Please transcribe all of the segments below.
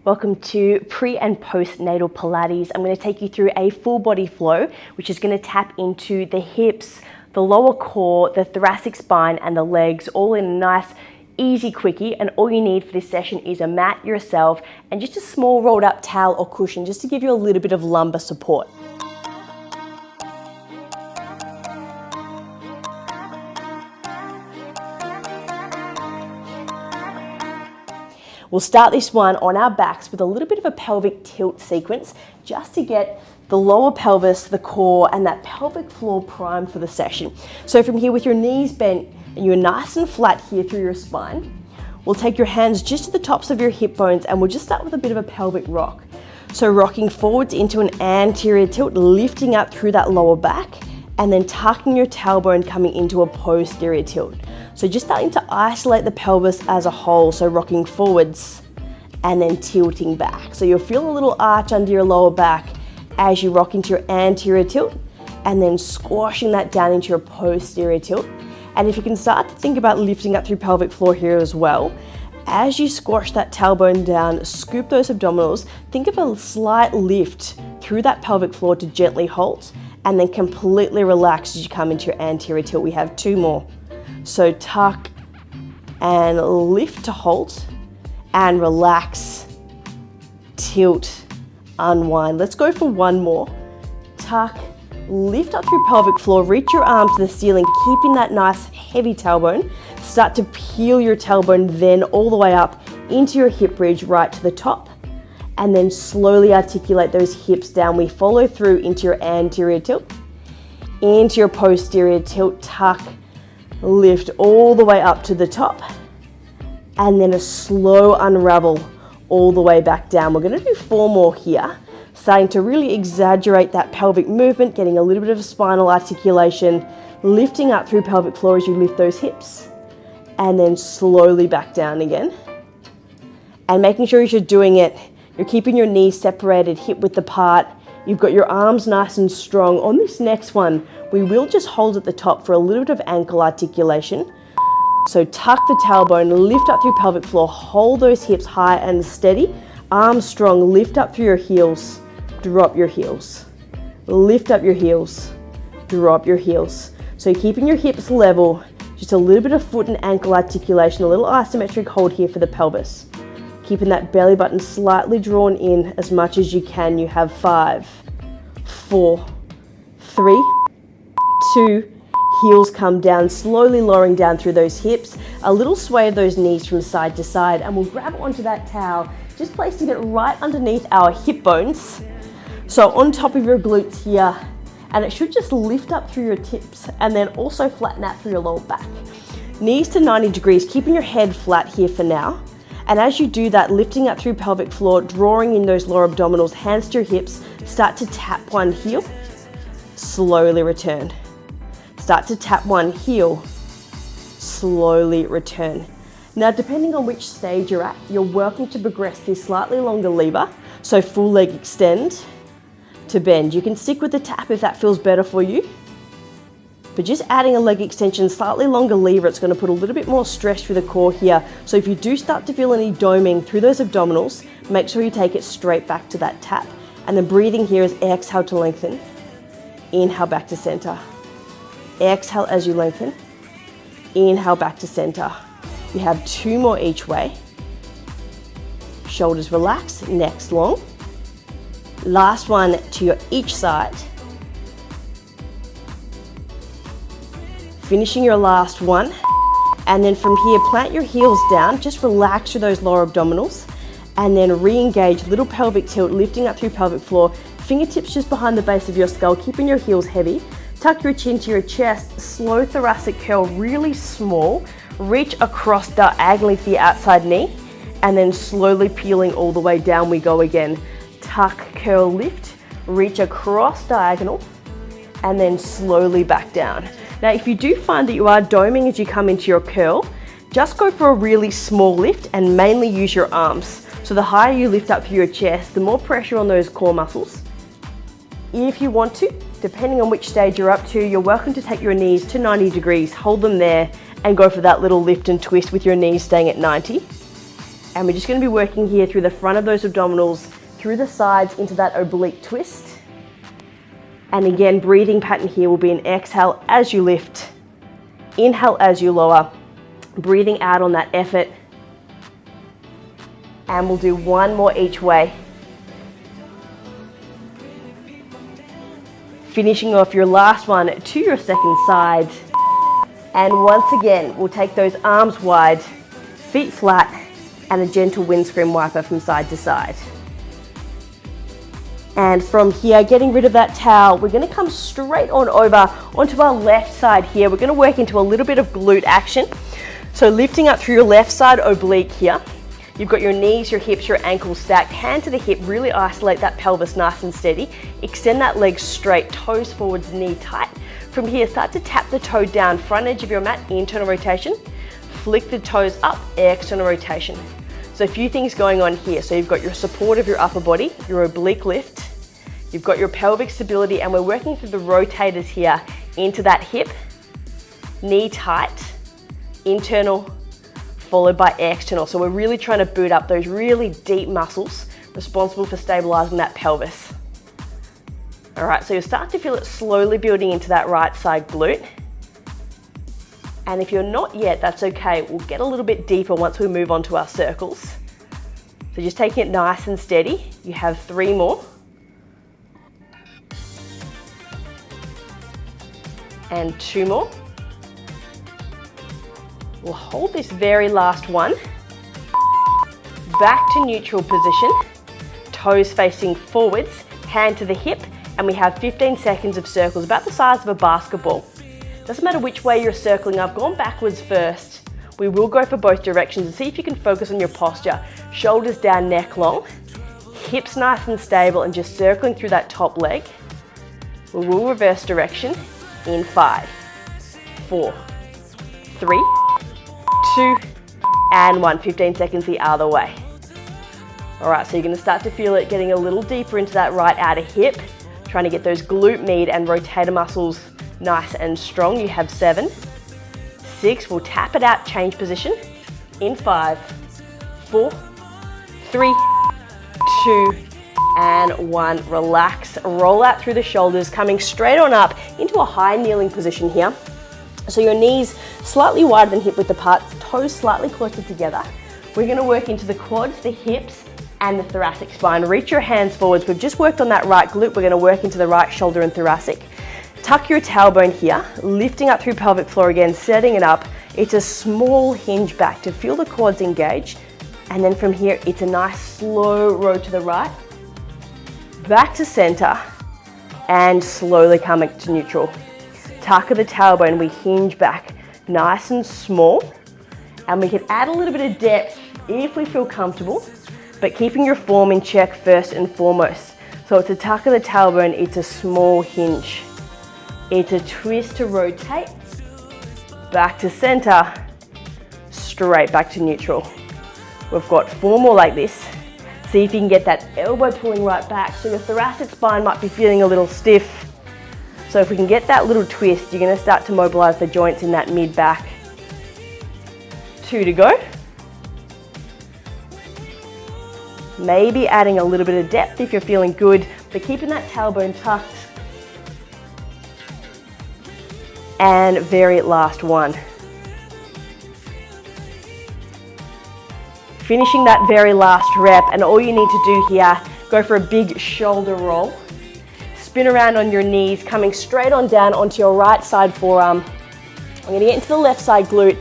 Welcome to pre and post-natal Pilates. I'm going to take you through a full body flow, which is going to tap into the hips, the lower core, the thoracic spine, and the legs, all in a nice, easy quickie. And all you need for this session is a mat yourself and just a small rolled up towel or cushion, just to give you a little bit of lumbar support. We'll start this one on our backs with a little bit of a pelvic tilt sequence, just to get the lower pelvis, the core, and that pelvic floor primed for the session. So from here, with your knees bent and you're nice and flat here through your spine, we'll take your hands just to the tops of your hip bones and we'll just start with a bit of a pelvic rock. So rocking forwards into an anterior tilt, lifting up through that lower back, and then tucking your tailbone, coming into a posterior tilt. So just starting to isolate the pelvis as a whole, so rocking forwards and then tilting back. So you'll feel a little arch under your lower back as you rock into your anterior tilt, and then squashing that down into your posterior tilt. And if you can start to think about lifting up through pelvic floor here as well, as you squash that tailbone down, scoop those abdominals, think of a slight lift through that pelvic floor to gently halt, and then completely relax as you come into your anterior tilt. We have two more. So tuck and lift to halt, and relax, tilt, unwind. Let's go for one more. Tuck, lift up through pelvic floor, reach your arms to the ceiling, keeping that nice heavy tailbone. Start to peel your tailbone then all the way up into your hip bridge right to the top, and then slowly articulate those hips down. We follow through into your anterior tilt, into your posterior tilt, tuck, lift all the way up to the top, and then a slow unravel all the way back down. We're going to do four more here, starting to really exaggerate that pelvic movement, getting a little bit of spinal articulation, lifting up through pelvic floor as you lift those hips, and then slowly back down again. And making sure as you're doing it, you're keeping your knees separated, hip width apart. You've got your arms nice and strong. On this next one, we will just hold at the top for a little bit of ankle articulation. So tuck the tailbone, lift up through pelvic floor, hold those hips high and steady. Arms strong, lift up through your heels, drop your heels. Lift up your heels, drop your heels. So keeping your hips level, just a little bit of foot and ankle articulation, a little isometric hold here for the pelvis. Keeping that belly button slightly drawn in as much as you can. You have 5, 4, 3, 2, heels come down, slowly lowering down through those hips. A little sway of those knees from side to side, and we'll grab onto that towel, just placing it right underneath our hip bones. So on top of your glutes here, and it should just lift up through your tips and then also flatten out through your lower back. Knees to 90 degrees, keeping your head flat here for now. And as you do that, lifting up through pelvic floor, drawing in those lower abdominals, hands to your hips, start to tap one heel, slowly return. Start to tap one heel, slowly return. Now, depending on which stage you're at, you're welcome to progress this slightly longer lever, so full leg extend to bend. You can stick with the tap if that feels better for you. But just adding a leg extension, slightly longer lever, it's going to put a little bit more stress through the core here. So if you do start to feel any doming through those abdominals, make sure you take it straight back to that tap. And the breathing here is exhale to lengthen, inhale back to center. Exhale as you lengthen, inhale back to center. You have two more each way. Shoulders relaxed, necks long. Last one to your each side. Finishing your last one, and then from here, plant your heels down, just relax through those lower abdominals, and then re-engage, little pelvic tilt, lifting up through pelvic floor, fingertips just behind the base of your skull, keeping your heels heavy. Tuck your chin to your chest, slow thoracic curl, really small, reach across diagonally for the outside knee, and then slowly peeling all the way down we go again. Tuck, curl, lift, reach across diagonal, and then slowly back down. Now, if you do find that you are doming as you come into your curl, just go for a really small lift and mainly use your arms. So the higher you lift up through your chest, the more pressure on those core muscles. If you want to, depending on which stage you're up to, you're welcome to take your knees to 90 degrees, hold them there, and go for that little lift and twist with your knees staying at 90. And we're just going to be working here through the front of those abdominals, through the sides into that oblique twist. And again, breathing pattern here will be an exhale as you lift, inhale as you lower, breathing out on that effort. And we'll do one more each way. Finishing off your last one to your second side. And once again, we'll take those arms wide, feet flat, and a gentle windscreen wiper from side to side. And from here, getting rid of that towel, we're going to come straight on over onto our left side here. We're going to work into a little bit of glute action. So lifting up through your left side oblique here. You've got your knees, your hips, your ankles stacked, hand to the hip, really isolate that pelvis nice and steady. Extend that leg straight, toes forwards, knee tight. From here, start to tap the toe down, front edge of your mat, internal rotation. Flick the toes up, external rotation. So a few things going on here. So you've got your support of your upper body, your oblique lift. You've got your pelvic stability, and we're working through the rotators here into that hip, knee tight, internal, followed by external. So we're really trying to boot up those really deep muscles responsible for stabilizing that pelvis. All right, so you'll start to feel it slowly building into that right side glute. And if you're not yet, that's okay. We'll get a little bit deeper once we move on to our circles. So just taking it nice and steady. You have 3 more. And 2 more. We'll hold this very last one. Back to neutral position. Toes facing forwards, hand to the hip, and we have 15 seconds of circles, about the size of a basketball. Doesn't matter which way you're circling. I've gone backwards first. We will go for both directions and see if you can focus on your posture. Shoulders down, neck long. Hips nice and stable, and just circling through that top leg. We will reverse direction in 5, 4, 3, 2, and 1. 15 seconds the other way. All right, so you're going to start to feel it getting a little deeper into that right outer hip, trying to get those glute med and rotator muscles nice and strong. You have 7, 6. We'll tap it out, change position in 5, 4, 3, 2, and 1. Relax, roll out through the shoulders, coming straight on up into a high kneeling position here. So your knees slightly wider than hip width apart, toes slightly closer together. We're going to work into the quads, the hips, and the thoracic spine. Reach your hands forwards. We've just worked on that right glute. We're going to work into the right shoulder and thoracic. Tuck your tailbone here, lifting up through pelvic floor again, setting it up. It's a small hinge back to feel the quads engage. And then from here, it's a nice slow row to the right, back to center, and slowly coming to neutral. Tuck of the tailbone, we hinge back nice and small, and we can add a little bit of depth if we feel comfortable, but keeping your form in check first and foremost. So it's a tuck of the tailbone, it's a small hinge. It's a twist to rotate, back to center, straight back to neutral. We've got 4 more like this. See if you can get that elbow pulling right back. So your thoracic spine might be feeling a little stiff. So if we can get that little twist, you're going to start to mobilize the joints in that mid back. 2 to go. Maybe adding a little bit of depth if you're feeling good, but keeping that tailbone tucked. And very last one. Finishing that very last rep, and all you need to do here, go for a big shoulder roll. Spin around on your knees, coming straight on down onto your right side forearm. I'm going to get into the left side glute,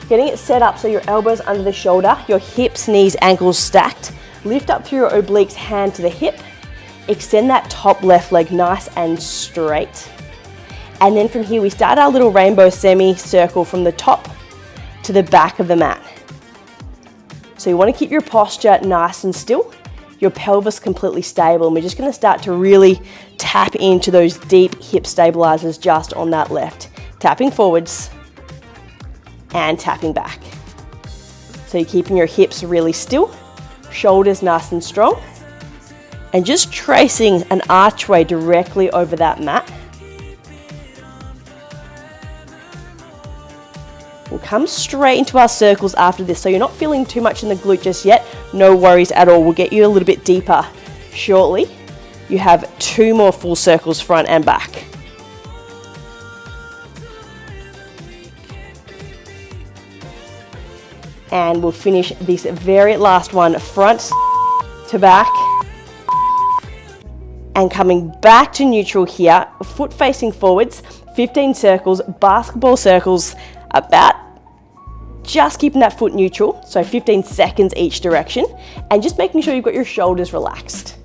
getting it set up so your elbows under the shoulder, your hips, knees, ankles stacked. Lift up through your obliques, hand to the hip. Extend that top left leg nice and straight. And then from here, we start our little rainbow semi-circle from the top to the back of the mat. So you want to keep your posture nice and still, your pelvis completely stable, and we're just going to start to really tap into those deep hip stabilizers just on that left. Tapping forwards and tapping back. So you're keeping your hips really still, shoulders nice and strong, and just tracing an archway directly over that mat. And We'll come straight into our circles after this, so you're not feeling too much in the glute just yet. No worries at all. We'll get you a little bit deeper shortly. You have 2 more full circles front and back. And we'll finish this very last one, front to back. And coming back to neutral here, foot facing forwards, 15 circles, basketball circles, about just keeping that foot neutral, so 15 seconds each direction, and just making sure you've got your shoulders relaxed.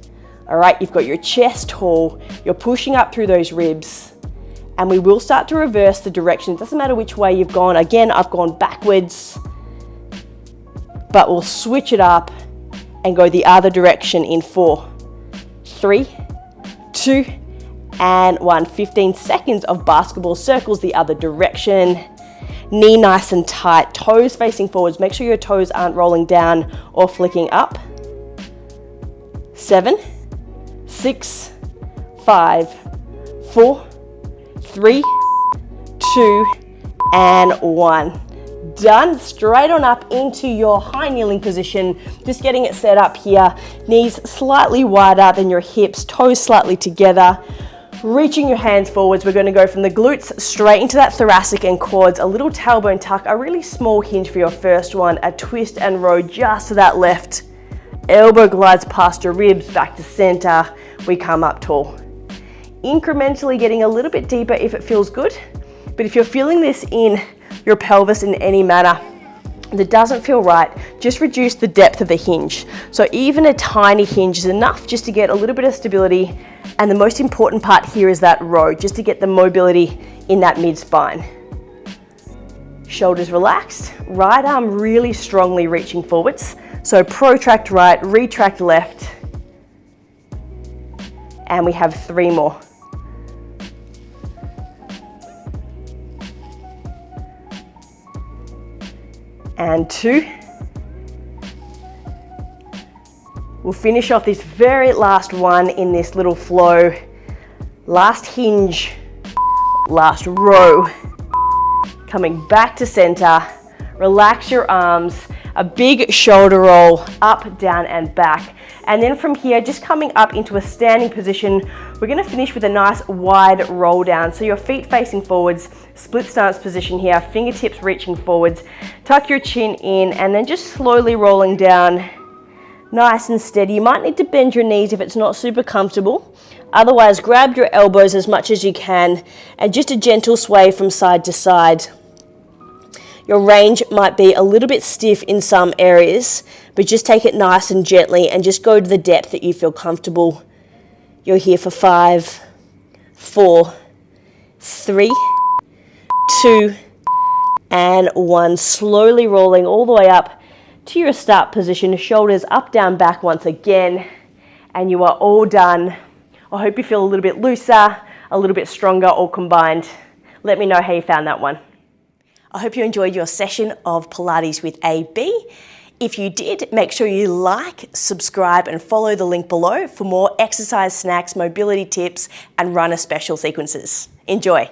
All right, you've got your chest tall, you're pushing up through those ribs, and we will start to reverse the direction. It doesn't matter which way you've gone. Again, I've gone backwards, but we'll switch it up and go the other direction in 4, 3, 2, and 1. 15 seconds of basketball circles the other direction. Knee nice and tight, toes facing forwards. Make sure your toes aren't rolling down or flicking up. 7, 6, 5, 4, 3, 2, and 1. Done. Straight on up into your high kneeling position. Just getting it set up here. Knees slightly wider than your hips, toes slightly together. Reaching your hands forwards. We're going to go from the glutes straight into that thoracic and quads. A little tailbone tuck, a really small hinge for your first one. A twist and row just to that left. Elbow glides past your ribs, back to center. We come up tall. Incrementally getting a little bit deeper if it feels good. But if you're feeling this in your pelvis in any manner that doesn't feel right, just reduce the depth of the hinge. So even a tiny hinge is enough just to get a little bit of stability. And the most important part here is that row, just to get the mobility in that mid-spine. Shoulders relaxed, right arm really strongly reaching forwards. So protract right, retract left. And we have 3 more. And 2. We'll finish off this very last one in this little flow. Last hinge, last row. Coming back to center. Relax your arms. A big shoulder roll, up, down, and back. And then from here, just coming up into a standing position, we're gonna finish with a nice wide roll down. So your feet facing forwards, split stance position here, fingertips reaching forwards. Tuck your chin in and then just slowly rolling down, nice and steady. You might need to bend your knees if it's not super comfortable. Otherwise, grab your elbows as much as you can and just a gentle sway from side to side. Your range might be a little bit stiff in some areas, but just take it nice and gently and just go to the depth that you feel comfortable. You're here for 5, 4, 3, 2, and 1. Slowly rolling all the way up to your start position. Shoulders up, down, back once again. And you are all done. I hope you feel a little bit looser, a little bit stronger, all combined. Let me know how you found that one. I hope you enjoyed your session of Pilates with AB. If you did, make sure you like, subscribe, and follow the link below for more exercise snacks, mobility tips, and runner special sequences. Enjoy.